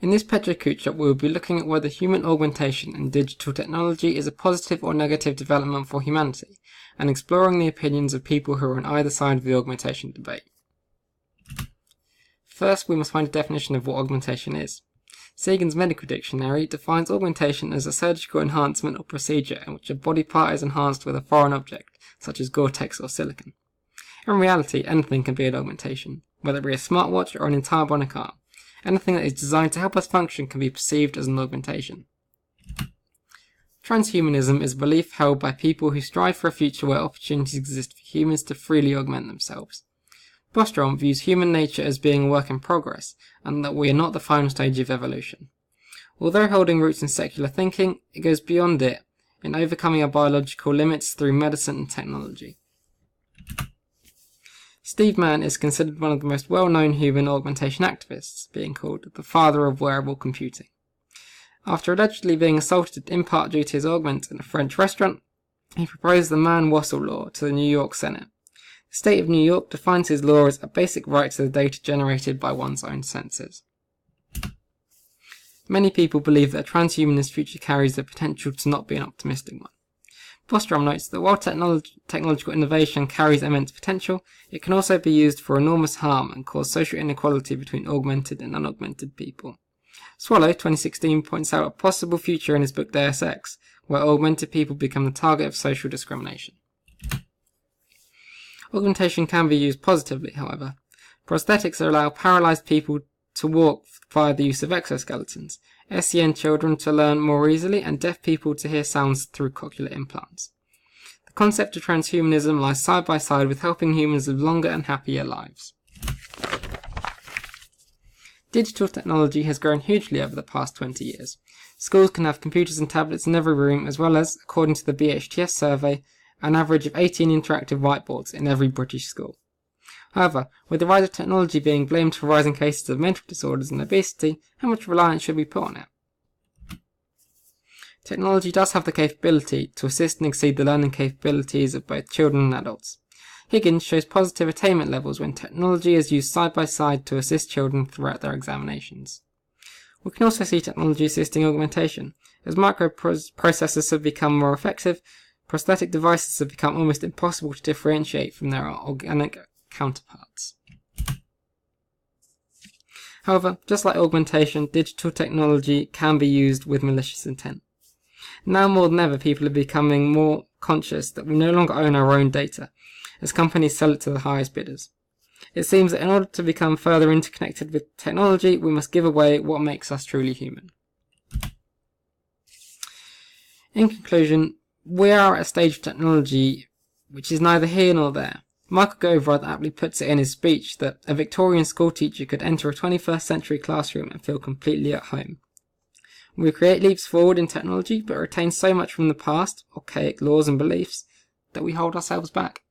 In this Petrocucha, we will be looking at whether human augmentation and digital technology is a positive or negative development for humanity, and exploring the opinions of people who are on either side of the augmentation debate. First, we must find a definition of what augmentation is. Sagan's Medical Dictionary defines augmentation as a surgical enhancement or procedure in which a body part is enhanced with a foreign object, such as Gore-Tex or silicone. In reality, anything can be an augmentation, whether it be a smartwatch or an entire bionic arm. Anything that is designed to help us function can be perceived as an augmentation. Transhumanism is a belief held by people who strive for a future where opportunities exist for humans to freely augment themselves. Bostrom views human nature as being a work in progress, and that we are not the final stage of evolution. Although holding roots in secular thinking, it goes beyond it in overcoming our biological limits through medicine and technology. Steve Mann is considered one of the most well-known human augmentation activists, being called the father of wearable computing. After allegedly being assaulted in part due to his augment in a French restaurant, he proposed the Mann-Wassel law to the New York Senate. The state of New York defines his law as a basic right to the data generated by one's own senses. Many people believe that a transhumanist future carries the potential to not be an optimistic one. Bostrom notes that while technological innovation carries immense potential, it can also be used for enormous harm and cause social inequality between augmented and unaugmented people. Swallow, 2016, points out a possible future in his book Deus Ex, where augmented people become the target of social discrimination. Augmentation can be used positively, however. Prosthetics allow paralysed people to walk via the use of exoskeletons, SEN children to learn more easily, and deaf people to hear sounds through cochlear implants. The concept of transhumanism lies side by side with helping humans live longer and happier lives. Digital technology has grown hugely over the past 20 years. Schools can have computers and tablets in every room, as well as, according to the BHTS survey, an average of 18 interactive whiteboards in every British school. However, with the rise of technology being blamed for rising cases of mental disorders and obesity, how much reliance should we put on it? Technology does have the capability to assist and exceed the learning capabilities of both children and adults. Higgins shows positive attainment levels when technology is used side by side to assist children throughout their examinations. We can also see technology assisting augmentation. As microprocessors have become more effective, prosthetic devices have become almost impossible to differentiate from their organic counterparts. However, just like augmentation, digital technology can be used with malicious intent. Now more than ever, people are becoming more conscious that we no longer own our own data, as companies sell it to the highest bidders. It seems that in order to become further interconnected with technology, we must give away what makes us truly human. In conclusion, we are at a stage of technology which is neither here nor there. Michael Gove rather aptly puts it in his speech that a Victorian schoolteacher could enter a 21st century classroom and feel completely at home. We create leaps forward in technology, but retain so much from the past, archaic laws and beliefs, that we hold ourselves back.